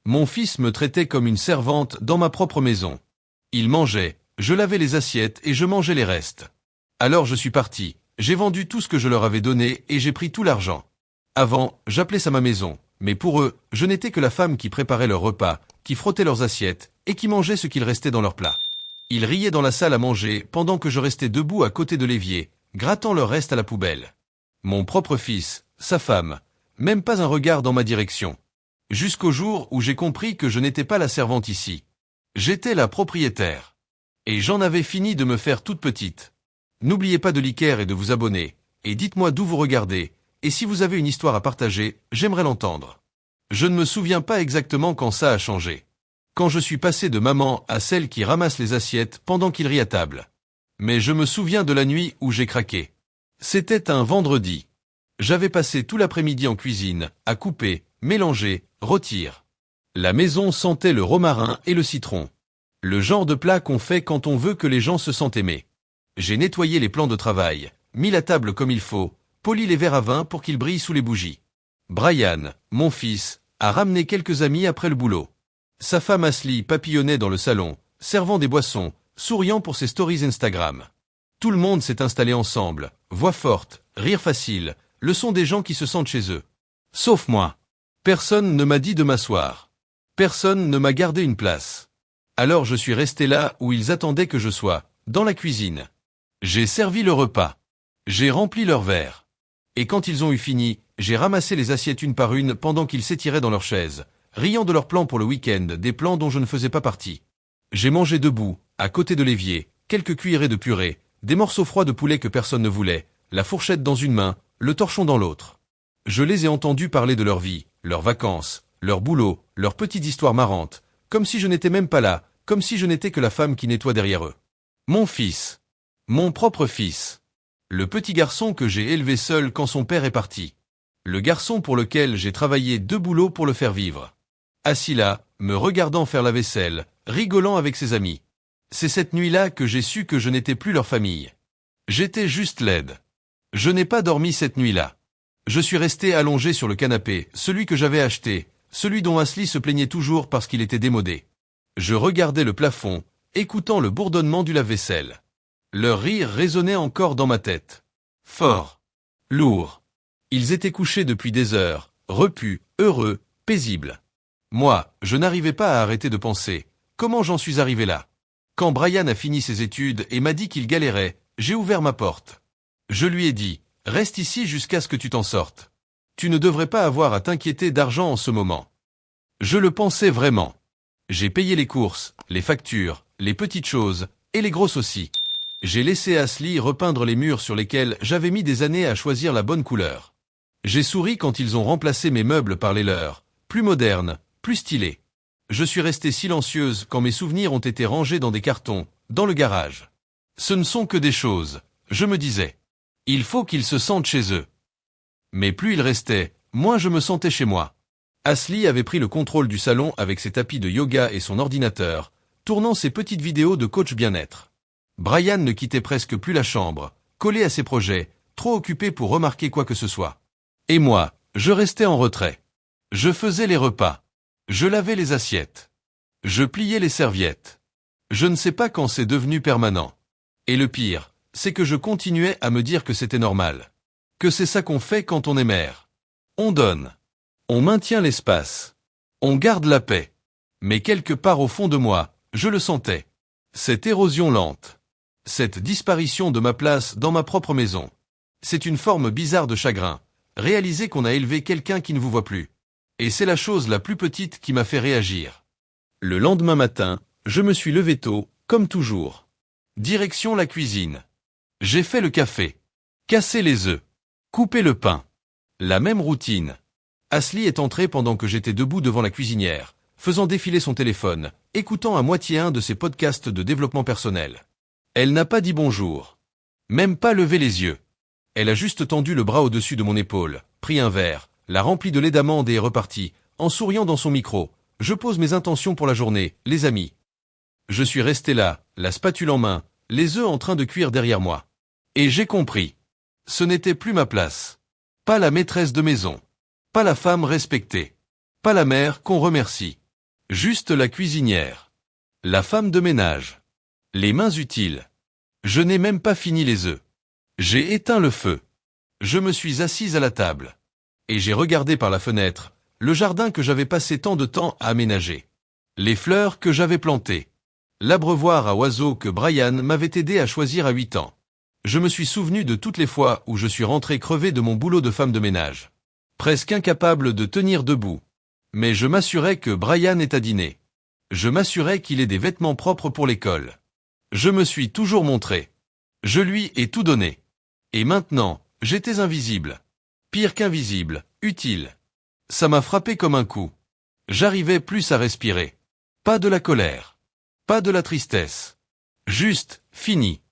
Mon fils me traitait comme une servante dans ma propre maison. Il mangeait, je lavais les assiettes et je mangeais les restes. Alors je suis parti, j'ai vendu tout ce que je leur avais donné et j'ai pris tout l'argent. Avant, j'appelais ça ma maison, mais pour eux, je n'étais que la femme qui préparait leur repas, qui frottait leurs assiettes et qui mangeait ce qu'il restait dans leurs plats. Ils riaient dans la salle à manger pendant que je restais debout à côté de l'évier, grattant leur reste à la poubelle. Mon propre fils, sa femme, même pas un regard dans ma direction. Jusqu'au jour où j'ai compris que je n'étais pas la servante ici. J'étais la propriétaire. Et j'en avais fini de me faire toute petite. N'oubliez pas de liker et de vous abonner, et dites-moi d'où vous regardez, et si vous avez une histoire à partager, j'aimerais l'entendre. Je ne me souviens pas exactement quand ça a changé. Quand je suis passé de maman à celle qui ramasse les assiettes pendant qu'il rit à table. Mais je me souviens de la nuit où j'ai craqué. C'était un vendredi. J'avais passé tout l'après-midi en cuisine, à couper, mélanger, rôtir. La maison sentait le romarin et le citron. Le genre de plat qu'on fait quand on veut que les gens se sentent aimés. J'ai nettoyé les plans de travail, mis la table comme il faut, poli les verres à vin pour qu'ils brillent sous les bougies. Brian, mon fils, a ramené quelques amis après le boulot. Sa femme Ashley papillonnait dans le salon, servant des boissons, souriant pour ses stories Instagram. Tout le monde s'est installé ensemble, voix forte, rire facile, le son des gens qui se sentent chez eux. Sauf moi. Personne ne m'a dit de m'asseoir. Personne ne m'a gardé une place. Alors je suis resté là où ils attendaient que je sois, dans la cuisine. J'ai servi le repas. J'ai rempli leurs verres. Et quand ils ont eu fini, j'ai ramassé les assiettes une par une pendant qu'ils s'étiraient dans leurs chaises, riant de leurs plans pour le week-end, des plans dont je ne faisais pas partie. J'ai mangé debout, à côté de l'évier, quelques cuillerées de purée, des morceaux froids de poulet que personne ne voulait, la fourchette dans une main, le torchon dans l'autre. Je les ai entendus parler de leur vie, leurs vacances, leur boulot, leurs petites histoires marrantes, comme si je n'étais même pas là, comme si je n'étais que la femme qui nettoie derrière eux. Mon fils. Mon propre fils. Le petit garçon que j'ai élevé seul quand son père est parti. Le garçon pour lequel j'ai travaillé 2 boulots pour le faire vivre. Assis là, me regardant faire la vaisselle, rigolant avec ses amis. C'est cette nuit-là que j'ai su que je n'étais plus leur famille. J'étais juste laide. Je n'ai pas dormi cette nuit-là. Je suis resté allongé sur le canapé, celui que j'avais acheté, celui dont Ashley se plaignait toujours parce qu'il était démodé. Je regardais le plafond, écoutant le bourdonnement du lave-vaisselle. Leur rire résonnait encore dans ma tête. Fort. Lourd. Ils étaient couchés depuis des heures, repus, heureux, paisibles. Moi, je n'arrivais pas à arrêter de penser. Comment j'en suis arrivé là? Quand Brian a fini ses études et m'a dit qu'il galérait, j'ai ouvert ma porte. Je lui ai dit, reste ici jusqu'à ce que tu t'en sortes. Tu ne devrais pas avoir à t'inquiéter d'argent en ce moment. Je le pensais vraiment. J'ai payé les courses, les factures, les petites choses, et les grosses aussi. J'ai laissé Ashley repeindre les murs sur lesquels j'avais mis des années à choisir la bonne couleur. J'ai souri quand ils ont remplacé mes meubles par les leurs, plus modernes, plus stylés. Je suis restée silencieuse quand mes souvenirs ont été rangés dans des cartons, dans le garage. Ce ne sont que des choses, je me disais. Il faut qu'ils se sentent chez eux. Mais plus ils restaient, moins je me sentais chez moi. Ashley avait pris le contrôle du salon avec ses tapis de yoga et son ordinateur, tournant ses petites vidéos de coach bien-être. Brian ne quittait presque plus la chambre, collé à ses projets, trop occupé pour remarquer quoi que ce soit. Et moi, je restais en retrait. Je faisais les repas. Je lavais les assiettes. Je pliais les serviettes. Je ne sais pas quand c'est devenu permanent. Et le pire, c'est que je continuais à me dire que c'était normal. Que c'est ça qu'on fait quand on est mère. On donne. On maintient l'espace. On garde la paix. Mais quelque part au fond de moi, je le sentais. Cette érosion lente. Cette disparition de ma place dans ma propre maison. C'est une forme bizarre de chagrin. Réaliser qu'on a élevé quelqu'un qui ne vous voit plus. Et c'est la chose la plus petite qui m'a fait réagir. Le lendemain matin, je me suis levé tôt, comme toujours. Direction la cuisine. J'ai fait le café. Cassé les œufs. Coupé le pain. La même routine. Ashley est entrée pendant que j'étais debout devant la cuisinière, faisant défiler son téléphone, écoutant à moitié un de ses podcasts de développement personnel. Elle n'a pas dit bonjour. Même pas levé les yeux. Elle a juste tendu le bras au-dessus de mon épaule, pris un verre, l'a rempli de lait d'amande et est repartie, en souriant dans son micro. Je pose mes intentions pour la journée, les amis. Je suis resté là, la spatule en main, les œufs en train de cuire derrière moi. Et j'ai compris. Ce n'était plus ma place. Pas la maîtresse de maison. Pas la femme respectée. Pas la mère qu'on remercie. Juste la cuisinière. La femme de ménage. Les mains utiles. Je n'ai même pas fini les œufs. J'ai éteint le feu. Je me suis assise à la table. Et j'ai regardé par la fenêtre, le jardin que j'avais passé tant de temps à aménager. Les fleurs que j'avais plantées. L'abreuvoir à oiseaux que Brian m'avait aidé à choisir à 8 ans. Je me suis souvenu de toutes les fois où je suis rentré crevé de mon boulot de femme de ménage. Presque incapable de tenir debout. Mais je m'assurais que Brian est à dîner. Je m'assurais qu'il ait des vêtements propres pour l'école. Je me suis toujours montré. Je lui ai tout donné. Et maintenant, j'étais invisible. Pire qu'invisible, utile. Ça m'a frappé comme un coup. J'arrivais plus à respirer. Pas de la colère. Pas de la tristesse. Juste, fini.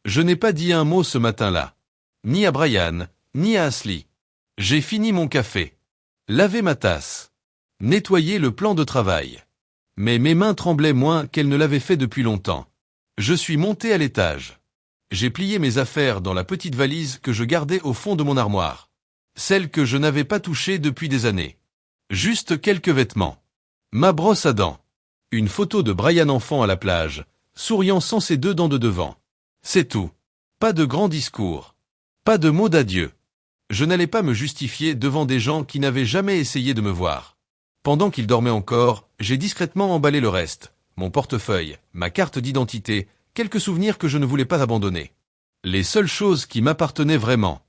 Je n'ai pas dit un mot ce matin-là. Ni à Brian, ni à Ashley. J'ai fini mon café. Lavé ma tasse. Nettoyé le plan de travail. Mais mes mains tremblaient moins qu'elles ne l'avaient fait depuis longtemps. Je suis monté à l'étage. J'ai plié mes affaires dans la petite valise que je gardais au fond de mon armoire. Celle que je n'avais pas touchée depuis des années. Juste quelques vêtements. Ma brosse à dents. Une photo de Brian enfant à la plage, souriant sans ses 2 dents de devant. C'est tout. Pas de grands discours. Pas de mots d'adieu. Je n'allais pas me justifier devant des gens qui n'avaient jamais essayé de me voir. Pendant qu'il dormait encore, j'ai discrètement emballé le reste. Mon portefeuille, ma carte d'identité, quelques souvenirs que je ne voulais pas abandonner. Les seules choses qui m'appartenaient vraiment.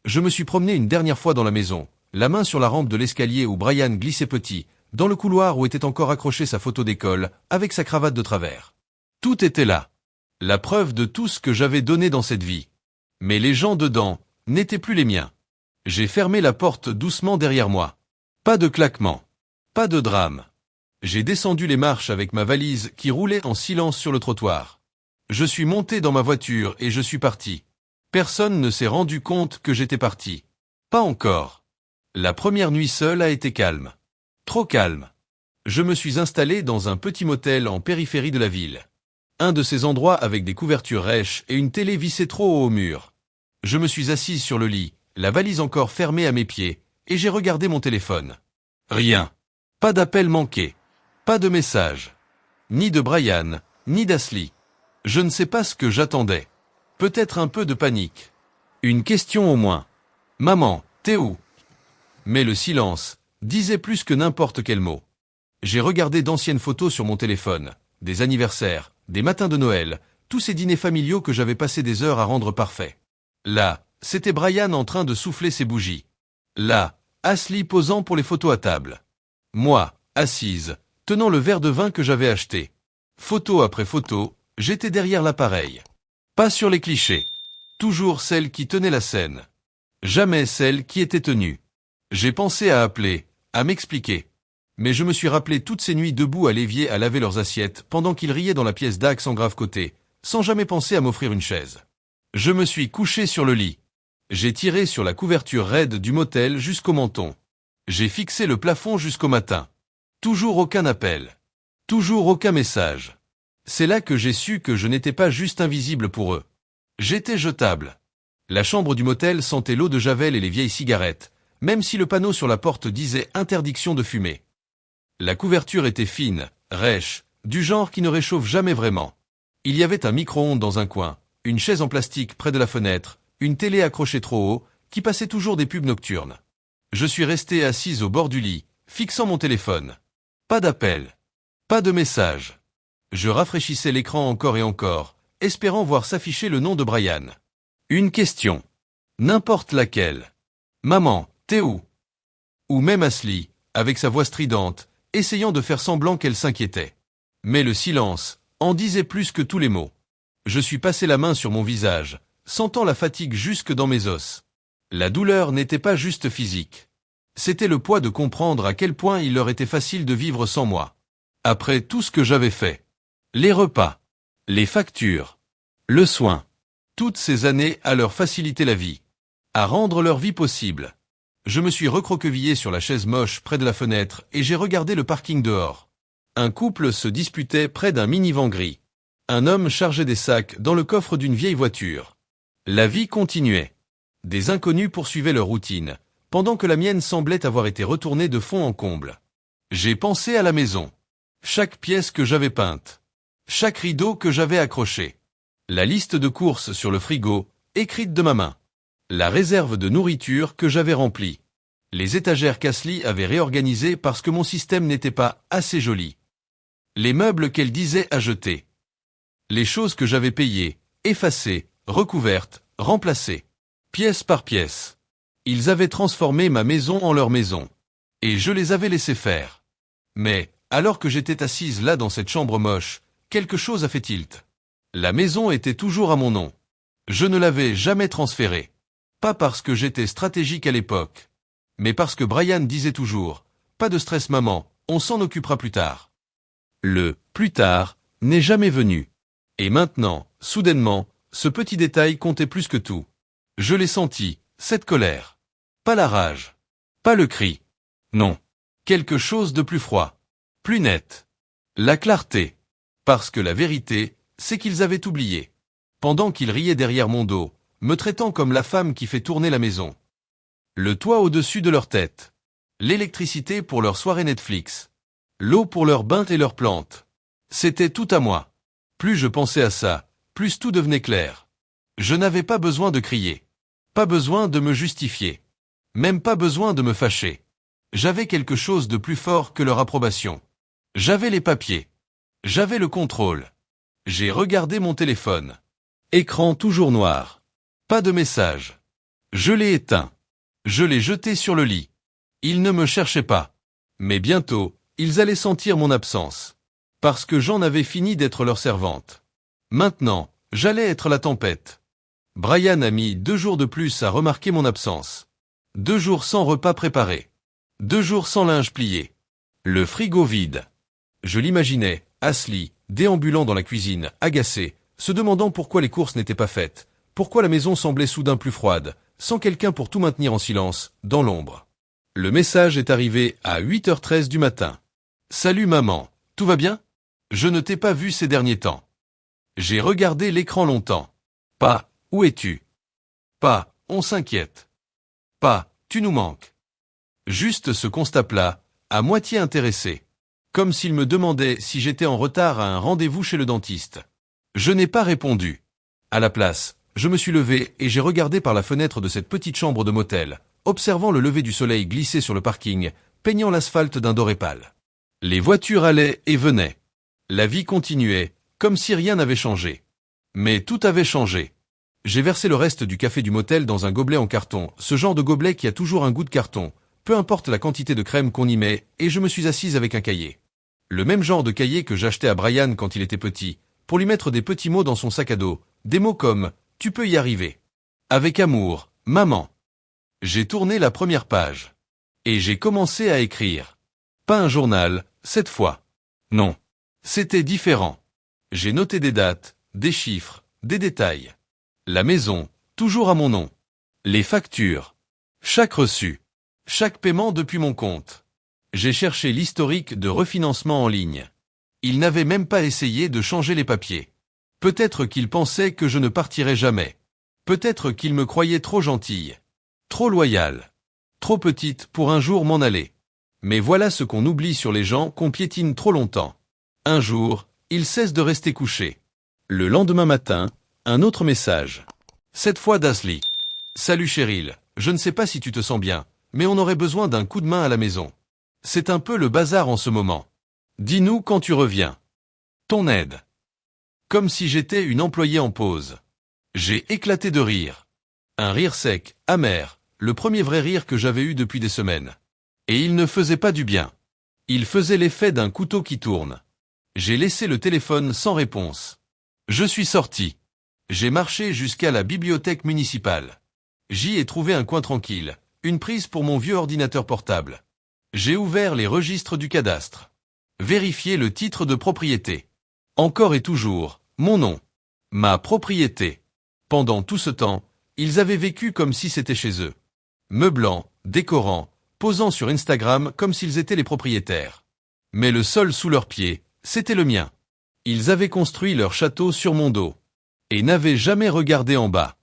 Je me suis promené une dernière fois dans la maison, la main sur la rampe de l'escalier où Brian glissait petit, dans le couloir où était encore accrochée sa photo d'école, avec sa cravate de travers. Tout était là. La preuve de tout ce que j'avais donné dans cette vie. Mais les gens dedans n'étaient plus les miens. J'ai fermé la porte doucement derrière moi. Pas de claquement. Pas de drame. J'ai descendu les marches avec ma valise qui roulait en silence sur le trottoir. Je suis monté dans ma voiture et je suis parti. Personne ne s'est rendu compte que j'étais parti. Pas encore. La première nuit seule a été calme. Trop calme. Je me suis installé dans un petit motel en périphérie de la ville. Un de ces endroits avec des couvertures rêches et une télé vissée trop haut au mur. Je me suis assise sur le lit, la valise encore fermée à mes pieds, et j'ai regardé mon téléphone. Rien. Pas d'appel manqué. Pas de message. Ni de Brian, ni d'Ashley. Je ne sais pas ce que j'attendais. Peut-être un peu de panique. Une question au moins. Maman, t'es où? Mais le silence disait plus que n'importe quel mot. J'ai regardé d'anciennes photos sur mon téléphone, des anniversaires, des matins de Noël, tous ces dîners familiaux que j'avais passé des heures à rendre parfaits. Là, c'était Brian en train de souffler ses bougies. Là, Ashley posant pour les photos à table. Moi, assise, tenant le verre de vin que j'avais acheté. Photo après photo, j'étais derrière l'appareil. Pas sur les clichés. Toujours celle qui tenait la scène. Jamais celle qui était tenue. J'ai pensé à appeler, à m'expliquer. Mais je me suis rappelé toutes ces nuits debout à l'évier à laver leurs assiettes pendant qu'ils riaient dans la pièce d'Axe en grave côté, sans jamais penser à m'offrir une chaise. Je me suis couché sur le lit. J'ai tiré sur la couverture raide du motel jusqu'au menton. J'ai fixé le plafond jusqu'au matin. Toujours aucun appel. Toujours aucun message. C'est là que j'ai su que je n'étais pas juste invisible pour eux. J'étais jetable. La chambre du motel sentait l'eau de Javel et les vieilles cigarettes, même si le panneau sur la porte disait interdiction de fumer. La couverture était fine, rêche, du genre qui ne réchauffe jamais vraiment. Il y avait un micro-ondes dans un coin, une chaise en plastique près de la fenêtre, une télé accrochée trop haut, qui passait toujours des pubs nocturnes. Je suis resté assise au bord du lit, fixant mon téléphone. Pas d'appel. Pas de message. Je rafraîchissais l'écran encore et encore, espérant voir s'afficher le nom de Brian. Une question. N'importe laquelle. Maman, t'es où? Ou même Ashley, avec sa voix stridente, essayant de faire semblant qu'elle s'inquiétait. Mais le silence en disait plus que tous les mots. Je suis passé la main sur mon visage, sentant la fatigue jusque dans mes os. La douleur n'était pas juste physique. C'était le poids de comprendre à quel point il leur était facile de vivre sans moi. Après tout ce que j'avais fait. Les repas, les factures, le soin. Toutes ces années à leur faciliter la vie. À rendre leur vie possible. Je me suis recroquevillé sur la chaise moche près de la fenêtre et j'ai regardé le parking dehors. Un couple se disputait près d'un minivan gris. Un homme chargeait des sacs dans le coffre d'une vieille voiture. La vie continuait. Des inconnus poursuivaient leur routine, pendant que la mienne semblait avoir été retournée de fond en comble. J'ai pensé à la maison. chaque pièce que j'avais peinte, chaque rideau que j'avais accroché, la liste de courses sur le frigo, écrite de ma main, la réserve de nourriture que j'avais remplie, les étagères qu'Asli avait réorganisées parce que mon système n'était pas assez joli, les meubles qu'elle disait à jeter, les choses que j'avais payées, effacées, recouvertes, remplacées, pièce par pièce. Ils avaient transformé ma maison en leur maison. Et je les avais laissés faire. Mais, alors que j'étais assise là dans cette chambre moche, quelque chose a fait tilt. La maison était toujours à mon nom. Je ne l'avais jamais transférée. Pas parce que j'étais stratégique à l'époque. Mais parce que Brian disait toujours, pas de stress maman, on s'en occupera plus tard. Le « plus tard » n'est jamais venu. Et maintenant, soudainement, ce petit détail comptait plus que tout. Je l'ai senti, cette colère. Pas la rage. Pas le cri. Non. Quelque chose de plus froid. Plus net. La clarté. Parce que la vérité, c'est qu'ils avaient oublié. Pendant qu'ils riaient derrière mon dos, me traitant comme la femme qui fait tourner la maison. Le toit au-dessus de leur tête. L'électricité pour leur soirée Netflix. L'eau pour leurs bains et leurs plantes. C'était tout à moi. Plus je pensais à ça, plus tout devenait clair. Je n'avais pas besoin de crier. Pas besoin de me justifier. Même pas besoin de me fâcher. J'avais quelque chose de plus fort que leur approbation. J'avais les papiers. J'avais le contrôle. J'ai regardé mon téléphone. Écran toujours noir. Pas de message. Je l'ai éteint. Je l'ai jeté sur le lit. Ils ne me cherchaient pas. Mais bientôt, ils allaient sentir mon absence. Parce que j'en avais fini d'être leur servante. Maintenant, j'allais être la tempête. Brian a mis 2 jours de plus à remarquer mon absence. 2 jours sans repas préparé. 2 jours sans linge plié. Le frigo vide. Je l'imaginais, Asli, déambulant dans la cuisine, agacé, se demandant pourquoi les courses n'étaient pas faites, pourquoi la maison semblait soudain plus froide, sans quelqu'un pour tout maintenir en silence, dans l'ombre. Le message est arrivé à 8h13 du matin. Salut maman, tout va bien? Je ne t'ai pas vu ces derniers temps. J'ai regardé l'écran longtemps. Pas, où es-tu? Pas, on s'inquiète. Pas, tu nous manques. Juste ce constat plat, à moitié intéressé. Comme s'il me demandait si j'étais en retard à un rendez-vous chez le dentiste. Je n'ai pas répondu. À la place, je me suis levé et j'ai regardé par la fenêtre de cette petite chambre de motel, observant le lever du soleil glisser sur le parking, peignant l'asphalte d'un doré pâle. Les voitures allaient et venaient. La vie continuait, comme si rien n'avait changé. Mais tout avait changé. J'ai versé le reste du café du motel dans un gobelet en carton, ce genre de gobelet qui a toujours un goût de carton, peu importe la quantité de crème qu'on y met, et je me suis assise avec un cahier. Le même genre de cahier que j'achetais à Brian quand il était petit, pour lui mettre des petits mots dans son sac à dos, des mots comme « tu peux y arriver ». Avec amour, maman. J'ai tourné la première page. Et j'ai commencé à écrire. Pas un journal, cette fois. Non. C'était différent. J'ai noté des dates, des chiffres, des détails. La maison, toujours à mon nom. Les factures. Chaque reçu. Chaque paiement depuis mon compte. J'ai cherché l'historique de refinancement en ligne. Il n'avait même pas essayé de changer les papiers. Peut-être qu'il pensait que je ne partirais jamais. Peut-être qu'il me croyait trop gentille. Trop loyale. Trop petite pour un jour m'en aller. Mais voilà ce qu'on oublie sur les gens qu'on piétine trop longtemps. Un jour, ils cessent de rester couchés. Le lendemain matin, un autre message. Cette fois d'Asli. Salut Cheryl, je ne sais pas si tu te sens bien, mais on aurait besoin d'un coup de main à la maison. C'est un peu le bazar en ce moment. Dis-nous quand tu reviens. Ton aide. Comme si j'étais une employée en pause. J'ai éclaté de rire. Un rire sec, amer, le premier vrai rire que j'avais eu depuis des semaines. Et il ne faisait pas du bien. Il faisait l'effet d'un couteau qui tourne. J'ai laissé le téléphone sans réponse. Je suis sorti. J'ai marché jusqu'à la bibliothèque municipale. J'y ai trouvé un coin tranquille, une prise pour mon vieux ordinateur portable. J'ai ouvert les registres du cadastre. Vérifié le titre de propriété. Encore et toujours, mon nom. Ma propriété. Pendant tout ce temps, ils avaient vécu comme si c'était chez eux. Meublant, décorant, posant sur Instagram comme s'ils étaient les propriétaires. Mais le sol sous leurs pieds, c'était le mien. Ils avaient construit leur château sur mon dos. Et n'avaient jamais regardé en bas.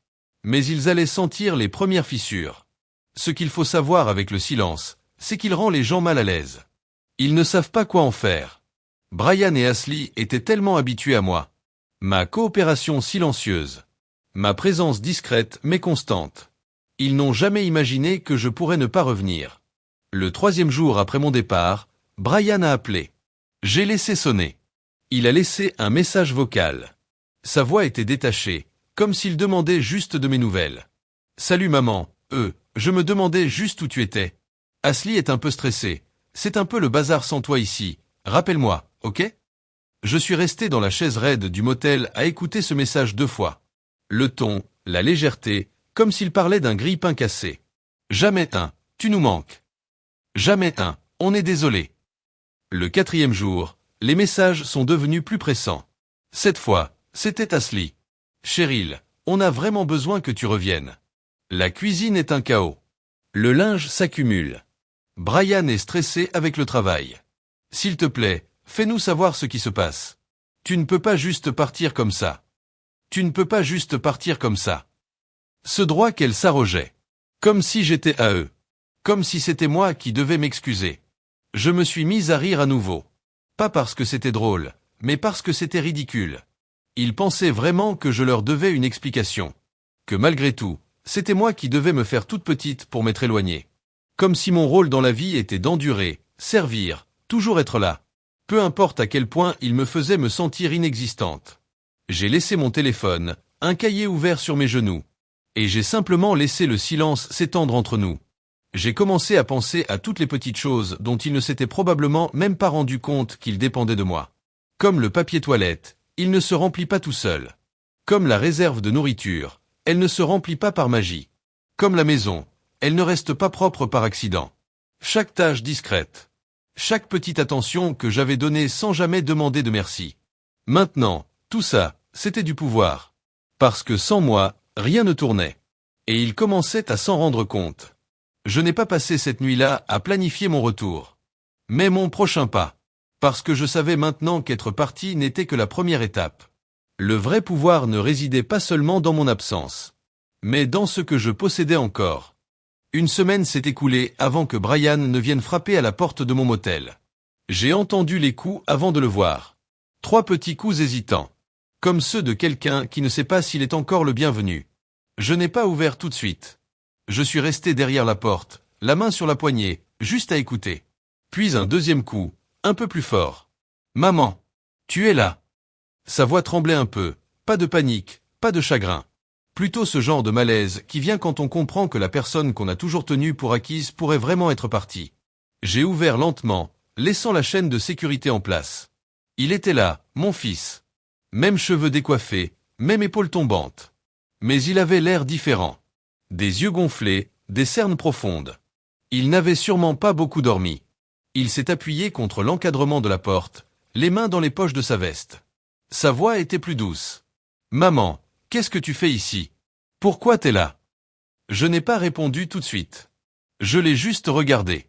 Mais ils allaient sentir les premières fissures. Ce qu'il faut savoir avec le silence, c'est qu'il rend les gens mal à l'aise. Ils ne savent pas quoi en faire. Brian et Ashley étaient tellement habitués à moi. Ma coopération silencieuse. Ma présence discrète mais constante. Ils n'ont jamais imaginé que je pourrais ne pas revenir. Le 3e jour après mon départ, Brian a appelé. J'ai laissé sonner. Il a laissé un message vocal. Sa voix était détachée, comme s'il demandait juste de mes nouvelles. Salut maman, je me demandais juste où tu étais. Ashley est un peu stressée. C'est un peu le bazar sans toi ici. Rappelle-moi, ok? Je suis resté dans la chaise raide du motel à écouter ce message 2 fois. Le ton, la légèreté, comme s'il parlait d'un grille-pain cassé. Jamais un, tu nous manques. Jamais un, on est désolé. Le 4e jour, les messages sont devenus plus pressants. Cette fois, c'était Ashley. Cheryl, on a vraiment besoin que tu reviennes. La cuisine est un chaos. Le linge s'accumule. Brian est stressé avec le travail. S'il te plaît, fais-nous savoir ce qui se passe. Tu ne peux pas juste partir comme ça. Tu ne peux pas juste partir comme ça. Ce droit qu'elle s'arrogeait. Comme si j'étais à eux. Comme si c'était moi qui devais m'excuser. Je me suis mise à rire à nouveau. Pas parce que c'était drôle, mais parce que c'était ridicule. Ils pensaient vraiment que je leur devais une explication. Que malgré tout, c'était moi qui devais me faire toute petite pour m'être éloignée. Comme si mon rôle dans la vie était d'endurer, servir, toujours être là. Peu importe à quel point il me faisait me sentir inexistante. J'ai laissé mon téléphone, un cahier ouvert sur mes genoux. Et j'ai simplement laissé le silence s'étendre entre nous. J'ai commencé à penser à toutes les petites choses dont il ne s'était probablement même pas rendu compte qu'il dépendait de moi. Comme le papier toilette, il ne se remplit pas tout seul. Comme la réserve de nourriture, elle ne se remplit pas par magie. Comme la maison, elle ne reste pas propre par accident. Chaque tâche discrète. Chaque petite attention que j'avais donnée sans jamais demander de merci. Maintenant, tout ça, c'était du pouvoir. Parce que sans moi, rien ne tournait. Et il commençait à s'en rendre compte. Je n'ai pas passé cette nuit-là à planifier mon retour. Mais mon prochain pas. Parce que je savais maintenant qu'être parti n'était que la première étape. Le vrai pouvoir ne résidait pas seulement dans mon absence. Mais dans ce que je possédais encore. Une semaine s'est écoulée avant que Brian ne vienne frapper à la porte de mon motel. J'ai entendu les coups avant de le voir. 3 petits coups hésitants. Comme ceux de quelqu'un qui ne sait pas s'il est encore le bienvenu. Je n'ai pas ouvert tout de suite. Je suis resté derrière la porte, la main sur la poignée, juste à écouter. Puis un 2e coup, un peu plus fort. Maman, tu es là. Sa voix tremblait un peu, pas de panique, pas de chagrin. Plutôt ce genre de malaise qui vient quand on comprend que la personne qu'on a toujours tenue pour acquise pourrait vraiment être partie. J'ai ouvert lentement, laissant la chaîne de sécurité en place. Il était là, mon fils. Même cheveux décoiffés, même épaules tombantes. Mais il avait l'air différent. Des yeux gonflés, des cernes profondes. Il n'avait sûrement pas beaucoup dormi. Il s'est appuyé contre l'encadrement de la porte, les mains dans les poches de sa veste. Sa voix était plus douce. « Maman, qu'est-ce que tu fais ici? Pourquoi t'es là ?» Je n'ai pas répondu tout de suite. Je l'ai juste regardé.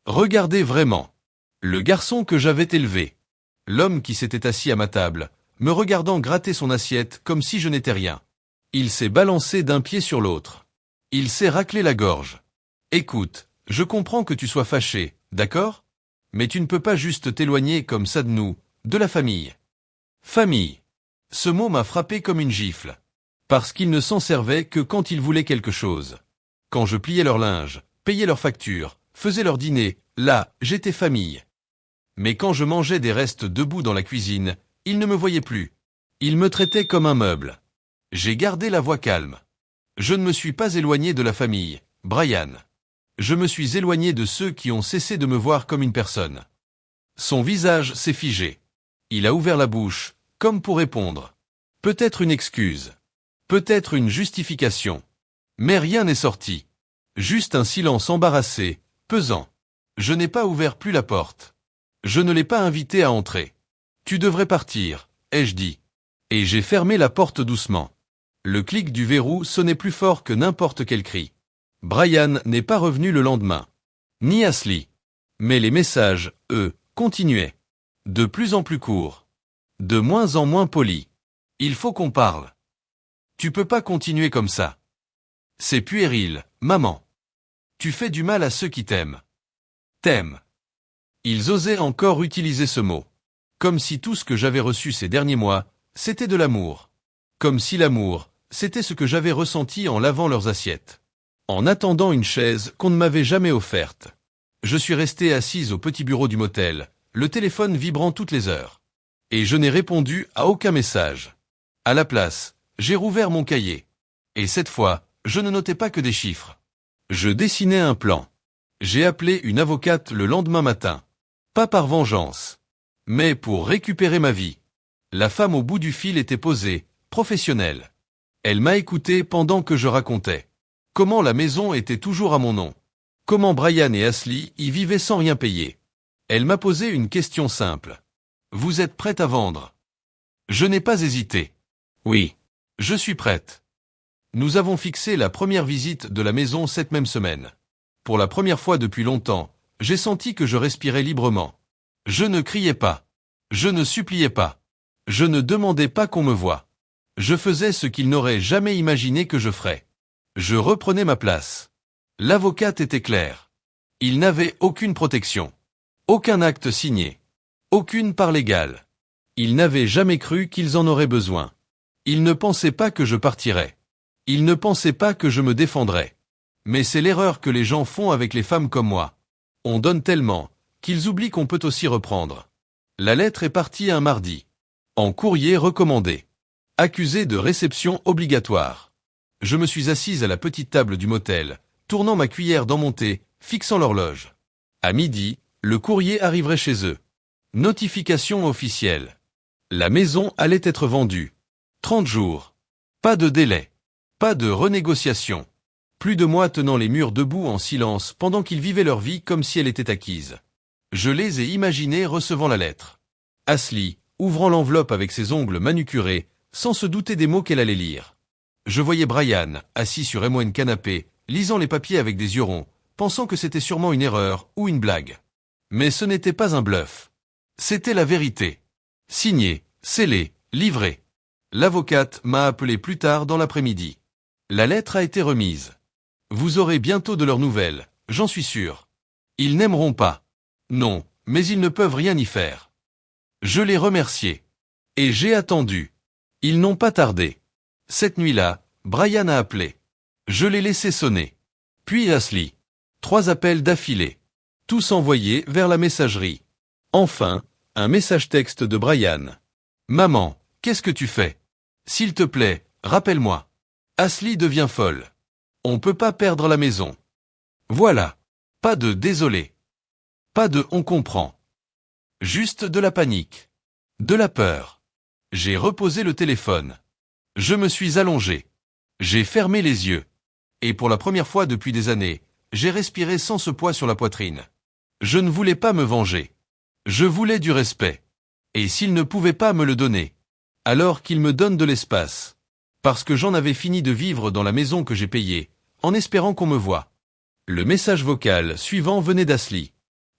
Regardé vraiment. Le garçon que j'avais élevé. L'homme qui s'était assis à ma table, me regardant gratter son assiette comme si je n'étais rien. Il s'est balancé d'un pied sur l'autre. Il s'est raclé la gorge. « Écoute, je comprends que tu sois fâché, d'accord? Mais tu ne peux pas juste t'éloigner comme ça de nous, de la famille. » Famille. Ce mot m'a frappé comme une gifle. Parce qu'ils ne s'en servaient que quand ils voulaient quelque chose. Quand je pliais leur linge, payais leurs factures, faisais leur dîner, là, j'étais famille. Mais quand je mangeais des restes debout dans la cuisine, ils ne me voyaient plus. Ils me traitaient comme un meuble. J'ai gardé la voix calme. Je ne me suis pas éloigné de la famille, Brian. Je me suis éloigné de ceux qui ont cessé de me voir comme une personne. Son visage s'est figé. Il a ouvert la bouche, comme pour répondre. Peut-être une excuse. Peut-être une justification. Mais rien n'est sorti. Juste un silence embarrassé, pesant. Je n'ai pas ouvert plus la porte. Je ne l'ai pas invité à entrer. Tu devrais partir, ai-je dit. Et j'ai fermé la porte doucement. Le clic du verrou sonnait plus fort que n'importe quel cri. Brian n'est pas revenu le lendemain. Ni Ashley. Mais les messages, eux, continuaient. De plus en plus courts. De moins en moins polis. Il faut qu'on parle. Tu peux pas continuer comme ça. C'est puéril, maman. Tu fais du mal à ceux qui t'aiment. T'aiment. Ils osaient encore utiliser ce mot. Comme si tout ce que j'avais reçu ces derniers mois, c'était de l'amour. Comme si l'amour, c'était ce que j'avais ressenti en lavant leurs assiettes. En attendant une chaise qu'on ne m'avait jamais offerte. Je suis resté assise au petit bureau du motel, le téléphone vibrant toutes les heures. Et je n'ai répondu à aucun message. À la place, j'ai rouvert mon cahier. Et cette fois, je ne notais pas que des chiffres. Je dessinais un plan. J'ai appelé une avocate le lendemain matin. Pas par vengeance, mais pour récupérer ma vie. La femme au bout du fil était posée, professionnelle. Elle m'a écouté pendant que je racontais. Comment la maison était toujours à mon nom. Comment Brian et Ashley y vivaient sans rien payer. Elle m'a posé une question simple. Vous êtes prête à vendre? Je n'ai pas hésité. Oui. Je suis prête. Nous avons fixé la première visite de la maison cette même semaine. Pour la première fois depuis longtemps, j'ai senti que je respirais librement. Je ne criais pas. Je ne suppliais pas. Je ne demandais pas qu'on me voie. Je faisais ce qu'il n'aurait jamais imaginé que je ferais. Je reprenais ma place. L'avocate était claire. Il n'avait aucune protection. Aucun acte signé. Aucune part légale. Ils n'avaient jamais cru qu'ils en auraient besoin. Ils ne pensaient pas que je partirais. Ils ne pensaient pas que je me défendrais. Mais c'est l'erreur que les gens font avec les femmes comme moi. On donne tellement, qu'ils oublient qu'on peut aussi reprendre. La lettre est partie un mardi. En courrier recommandé. Accusé de réception obligatoire. Je me suis assise à la petite table du motel, tournant ma cuillère dans mon thé, fixant l'horloge. À midi, le courrier arriverait chez eux. Notification officielle. La maison allait être vendue. 30 jours. Pas de délai. Pas de renégociation. Plus de moi tenant les murs debout en silence pendant qu'ils vivaient leur vie comme si elle était acquise. Je les ai imaginés recevant la lettre. Ashley, ouvrant l'enveloppe avec ses ongles manucurés, sans se douter des mots qu'elle allait lire. Je voyais Brian, assis sur un canapé, lisant les papiers avec des yeux ronds, pensant que c'était sûrement une erreur ou une blague. Mais ce n'était pas un bluff. C'était la vérité. Signé, scellé, livré. L'avocate m'a appelé plus tard dans l'après-midi. La lettre a été remise. Vous aurez bientôt de leurs nouvelles, j'en suis sûr. Ils n'aimeront pas. Non, mais ils ne peuvent rien y faire. Je les remerciais. Et j'ai attendu. Ils n'ont pas tardé. Cette nuit-là, Brian a appelé. Je l'ai laissé sonner. Puis Ashley. 3 appels d'affilée. Tous envoyés vers la messagerie. Enfin, un message texte de Brian. Maman, qu'est-ce que tu fais? S'il te plaît, rappelle-moi. Ashley devient folle. On peut pas perdre la maison. Voilà. Pas de désolé. Pas de on comprend. Juste de la panique. De la peur. J'ai reposé le téléphone. Je me suis allongé. J'ai fermé les yeux. Et pour la première fois depuis des années, j'ai respiré sans ce poids sur la poitrine. Je ne voulais pas me venger. Je voulais du respect. Et s'il ne pouvait pas me le donner, alors qu'il me donne de l'espace. Parce que j'en avais fini de vivre dans la maison que j'ai payée, en espérant qu'on me voie. Le message vocal suivant venait d'Ashley.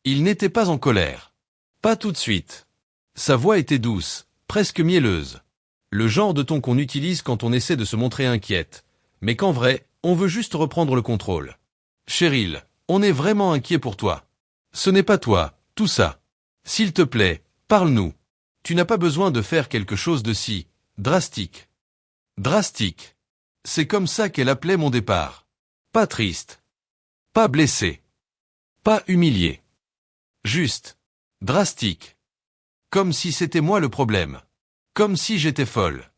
Il n'était pas en colère. Pas tout de suite. Sa voix était douce, presque mielleuse. Le genre de ton qu'on utilise quand on essaie de se montrer inquiète, mais qu'en vrai, on veut juste reprendre le contrôle. Cheryl, on est vraiment inquiet pour toi. Ce n'est pas toi, tout ça. S'il te plaît, parle-nous. Tu n'as pas besoin de faire quelque chose de si drastique. Drastique. C'est comme ça qu'elle appelait mon départ. Pas triste. Pas blessé. Pas humilié. Juste. Drastique. Comme si c'était moi le problème. Comme si j'étais folle.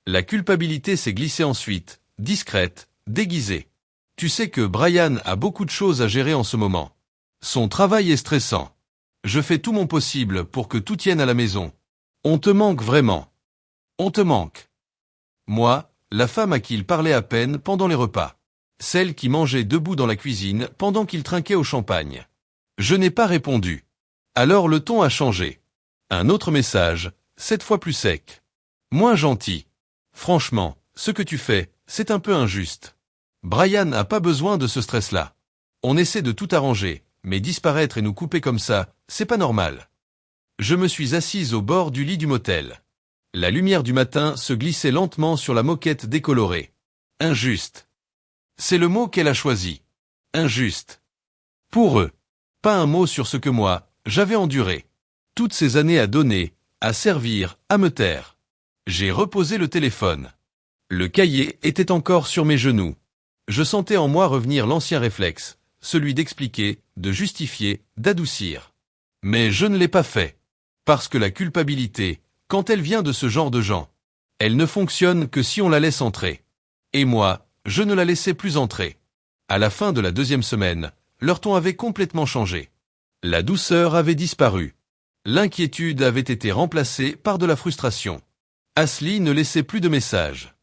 La culpabilité s'est glissée ensuite, discrète, déguisée. Tu sais que Brian a beaucoup de choses à gérer en ce moment. Son travail est stressant. Je fais tout mon possible pour que tout tienne à la maison. On te manque vraiment. On te manque. Moi, la femme à qui il parlait à peine pendant les repas. Celle qui mangeait debout dans la cuisine pendant qu'il trinquait au champagne. Je n'ai pas répondu. Alors le ton a changé. Un autre message, cette fois plus sec. Moins gentil. Franchement, ce que tu fais, c'est un peu injuste. Brian n'a pas besoin de ce stress-là. On essaie de tout arranger, mais disparaître et nous couper comme ça, c'est pas normal. Je me suis assise au bord du lit du motel. La lumière du matin se glissait lentement sur la moquette décolorée. Injuste. C'est le mot qu'elle a choisi. Injuste. Pour eux. Pas un mot sur ce que moi, j'avais enduré. Toutes ces années à donner, À servir, à me taire. J'ai reposé le téléphone. Le cahier était encore sur mes genoux. Je sentais en moi revenir l'ancien réflexe, celui d'expliquer, de justifier, d'adoucir. Mais je ne l'ai pas fait. Parce que la culpabilité, quand elle vient de ce genre de gens, elle ne fonctionne que si on la laisse entrer. Et moi, je ne la laissais plus entrer. À la fin de la 2e semaine, leur ton avait complètement changé. La douceur avait disparu. L'inquiétude avait été remplacée par de la frustration. Ashley ne laissait plus de messages.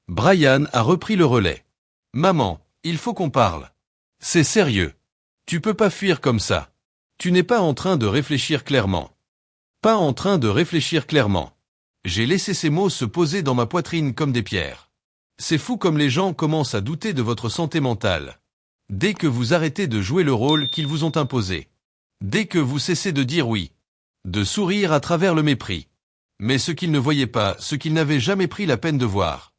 Brian a repris le relais. « Maman, il faut qu'on parle. C'est sérieux. Tu peux pas fuir comme ça. Tu n'es pas en train de réfléchir clairement. » Pas en train de réfléchir clairement. J'ai laissé ces mots se poser dans ma poitrine comme des pierres. C'est fou comme les gens commencent à douter de votre santé mentale. Dès que vous arrêtez de jouer le rôle qu'ils vous ont imposé. Dès que vous cessez de dire oui. De sourire à travers le mépris. Mais ce qu'ils ne voyaient pas, ce qu'ils n'avaient jamais pris la peine de voir,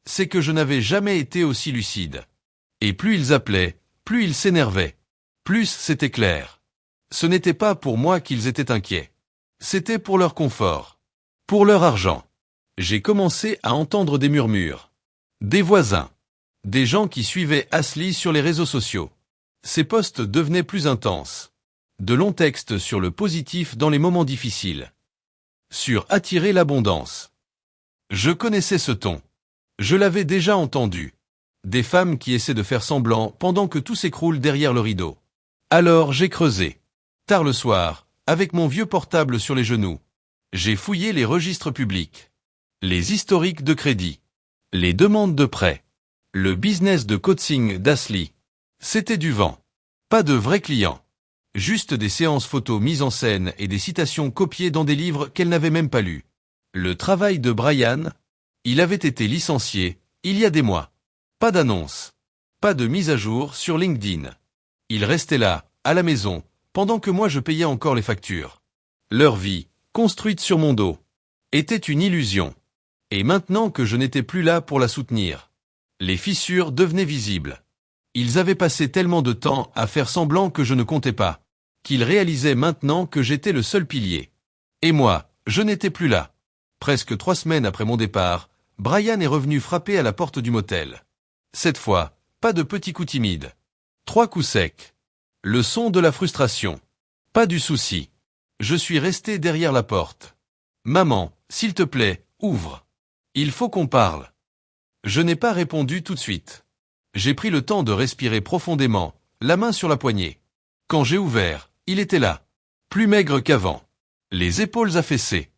c'est que je n'avais jamais été aussi lucide. Et plus ils appelaient, plus ils s'énervaient. Plus c'était clair. Ce n'était pas pour moi qu'ils étaient inquiets. C'était pour leur confort. Pour leur argent. J'ai commencé à entendre des murmures. Des voisins. Des gens qui suivaient Ashley sur les réseaux sociaux. Ces posts devenaient plus intenses. De longs textes sur le positif dans les moments difficiles. Sur attirer l'abondance. Je connaissais ce ton. Je l'avais déjà entendu. Des femmes qui essaient de faire semblant pendant que tout s'écroule derrière le rideau. Alors j'ai creusé. Tard le soir, avec mon vieux portable sur les genoux. J'ai fouillé les registres publics. Les historiques de crédit. Les demandes de prêt. Le business de coaching d'Ashley. C'était du vent. Pas de vrais clients. Juste des séances photos mises en scène et des citations copiées dans des livres qu'elle n'avait même pas lus. Le travail de Brian, il avait été licencié, il y a des mois. Pas d'annonce. Pas de mise à jour sur LinkedIn. Il restait là, à la maison, pendant que moi je payais encore les factures. Leur vie, construite sur mon dos, était une illusion. Et maintenant que je n'étais plus là pour la soutenir, les fissures devenaient visibles. Ils avaient passé tellement de temps à faire semblant que je ne comptais pas, qu'ils réalisaient maintenant que j'étais le seul pilier. Et moi, je n'étais plus là. Presque 3 semaines après mon départ, Brian est revenu frapper à la porte du motel. Cette fois, pas de petits coups timides. 3 coups secs. Le son de la frustration. Pas du souci. Je suis resté derrière la porte. « Maman, s'il te plaît, ouvre. Il faut qu'on parle. » Je n'ai pas répondu tout de suite. J'ai pris le temps de respirer profondément, la main sur la poignée. Quand j'ai ouvert, il était là. Plus maigre qu'avant. Les épaules affaissées.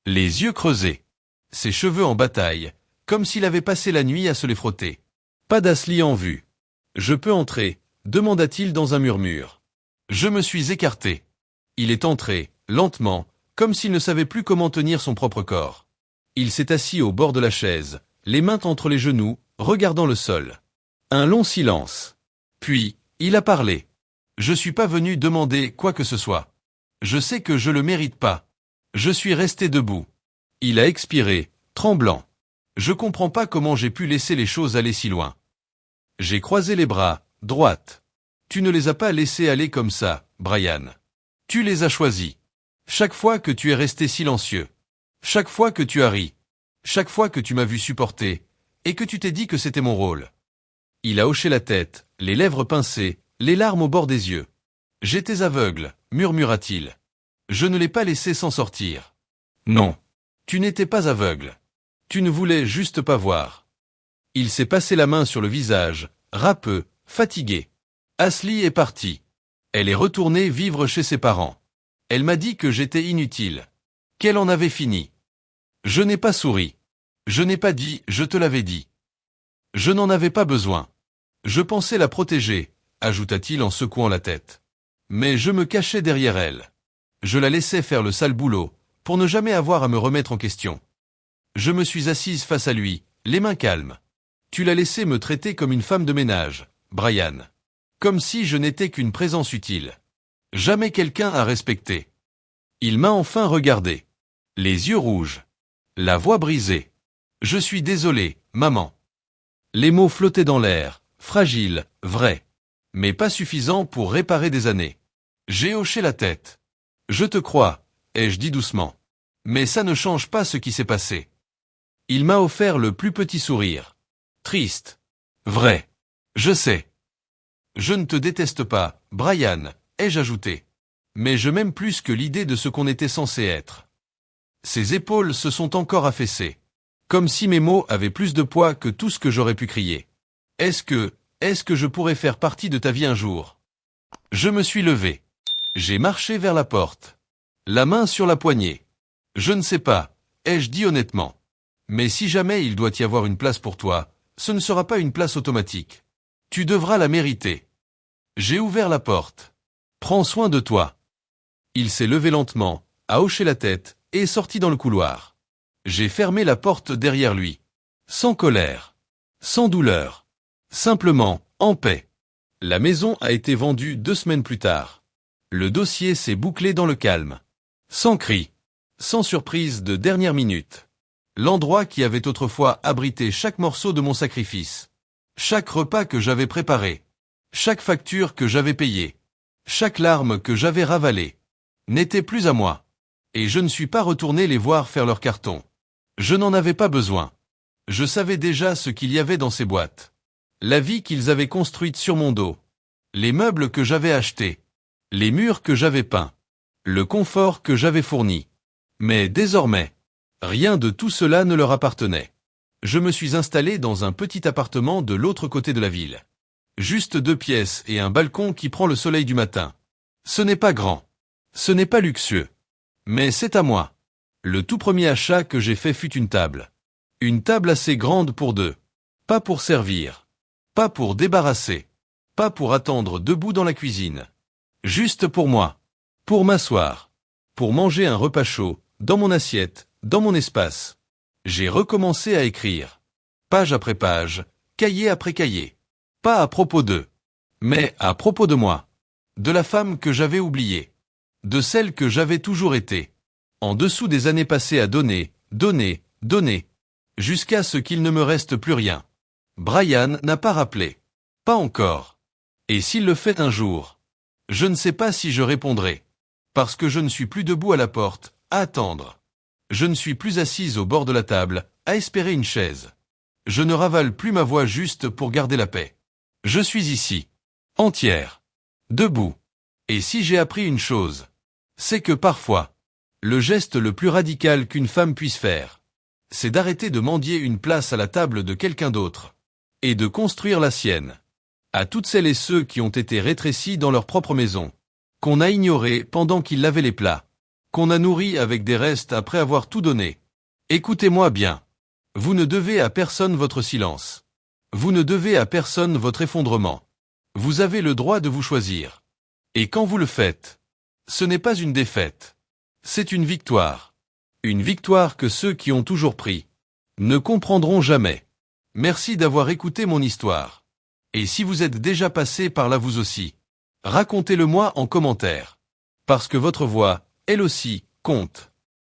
Les yeux creusés. Ses cheveux en bataille, comme s'il avait passé la nuit à se les frotter. Pas d'Ashley en vue. « Je peux entrer ?» demanda-t-il dans un murmure. Je me suis écarté. Il est entré, lentement, comme s'il ne savait plus comment tenir son propre corps. Il s'est assis au bord de la chaise, les mains entre les genoux, regardant le sol. Un long silence. Puis, il a parlé. Je suis pas venu demander quoi que ce soit. Je sais que je le mérite pas. Je suis resté debout. Il a expiré, tremblant. Je comprends pas comment j'ai pu laisser les choses aller si loin. J'ai croisé les bras, droite. Tu ne les as pas laissés aller comme ça, Brian. Tu les as choisis. Chaque fois que tu es resté silencieux. Chaque fois que tu as ri. Chaque fois que tu m'as vu supporter. Et que tu t'es dit que c'était mon rôle. Il a hoché la tête, les lèvres pincées, les larmes au bord des yeux. J'étais aveugle, murmura-t-il. Je ne l'ai pas laissé s'en sortir. Non. Tu n'étais pas aveugle. Tu ne voulais juste pas voir. Il s'est passé la main sur le visage, râpeux, fatigué. Ashley est partie. Elle est retournée vivre chez ses parents. Elle m'a dit que j'étais inutile. Qu'elle en avait fini. Je n'ai pas souri. Je n'ai pas dit « je te l'avais dit ». Je n'en avais pas besoin. Je pensais la protéger, ajouta-t-il en secouant la tête. Mais je me cachais derrière elle. Je la laissais faire le sale boulot, pour ne jamais avoir à me remettre en question. Je me suis assise face à lui, les mains calmes. Tu l'as laissé me traiter comme une femme de ménage, Brian. Comme si je n'étais qu'une présence utile. Jamais quelqu'un à respecter. Il m'a enfin regardé. Les yeux rouges. La voix brisée. Je suis désolé, maman. Les mots flottaient dans l'air, fragiles, vrais. Mais pas suffisants pour réparer des années. J'ai hoché la tête. Je te crois, ai-je dit doucement. Mais ça ne change pas ce qui s'est passé. Il m'a offert le plus petit sourire. Triste. Vrai. Je sais. Je ne te déteste pas, Brian, ai-je ajouté. Mais je m'aime plus que l'idée de ce qu'on était censé être. Ses épaules se sont encore affaissées. Comme si mes mots avaient plus de poids que tout ce que j'aurais pu crier. Est-ce que je pourrais faire partie de ta vie un jour? Je me suis levé. J'ai marché vers la porte. La main sur la poignée. Je ne sais pas, ai-je dit honnêtement. Mais si jamais il doit y avoir une place pour toi, ce ne sera pas une place automatique. Tu devras la mériter. J'ai ouvert la porte. Prends soin de toi. Il s'est levé lentement, a hoché la tête, et est sorti dans le couloir. J'ai fermé la porte derrière lui. Sans colère. Sans douleur. Simplement, en paix. La maison a été vendue 2 semaines plus tard. Le dossier s'est bouclé dans le calme. Sans cri. Sans surprise de dernière minute. L'endroit qui avait autrefois abrité chaque morceau de mon sacrifice. Chaque repas que j'avais préparé. Chaque facture que j'avais payée. Chaque larme que j'avais ravalée. N'était plus à moi. Et je ne suis pas retourné les voir faire leur carton. Je n'en avais pas besoin. Je savais déjà ce qu'il y avait dans ces boîtes. La vie qu'ils avaient construite sur mon dos. Les meubles que j'avais achetés. Les murs que j'avais peints. Le confort que j'avais fourni. Mais désormais, rien de tout cela ne leur appartenait. Je me suis installé dans un petit appartement de l'autre côté de la ville. Juste 2 pièces et un balcon qui prend le soleil du matin. Ce n'est pas grand. Ce n'est pas luxueux. Mais c'est à moi. Le tout premier achat que j'ai fait fut une table. Une table assez grande pour 2. Pas pour servir. Pas pour débarrasser. Pas pour attendre debout dans la cuisine. Juste pour moi. Pour m'asseoir. Pour manger un repas chaud, dans mon assiette, dans mon espace. J'ai recommencé à écrire. Page après page, cahier après cahier. Pas à propos d'eux. Mais à propos de moi. De la femme que j'avais oubliée. De celle que j'avais toujours été. En dessous des années passées à donner, donner, donner. Jusqu'à ce qu'il ne me reste plus rien. Brian n'a pas rappelé. Pas encore. Et s'il le fait un jour, je ne sais pas si je répondrai. Parce que je ne suis plus debout à la porte, à attendre. Je ne suis plus assise au bord de la table, à espérer une chaise. Je ne ravale plus ma voix juste pour garder la paix. Je suis ici. Entière. Debout. Et si j'ai appris une chose, c'est que parfois, le geste le plus radical qu'une femme puisse faire, c'est d'arrêter de mendier une place à la table de quelqu'un d'autre, et de construire la sienne. À toutes celles et ceux qui ont été rétrécis dans leur propre maison, qu'on a ignorés pendant qu'ils lavaient les plats, qu'on a nourris avec des restes après avoir tout donné. Écoutez-moi bien. Vous ne devez à personne votre silence. Vous ne devez à personne votre effondrement. Vous avez le droit de vous choisir. Et quand vous le faites, ce n'est pas une défaite. C'est une victoire. Une victoire que ceux qui ont toujours pris ne comprendront jamais. Merci d'avoir écouté mon histoire. Et si vous êtes déjà passé par là vous aussi, racontez-le moi en commentaire. Parce que votre voix, elle aussi, compte.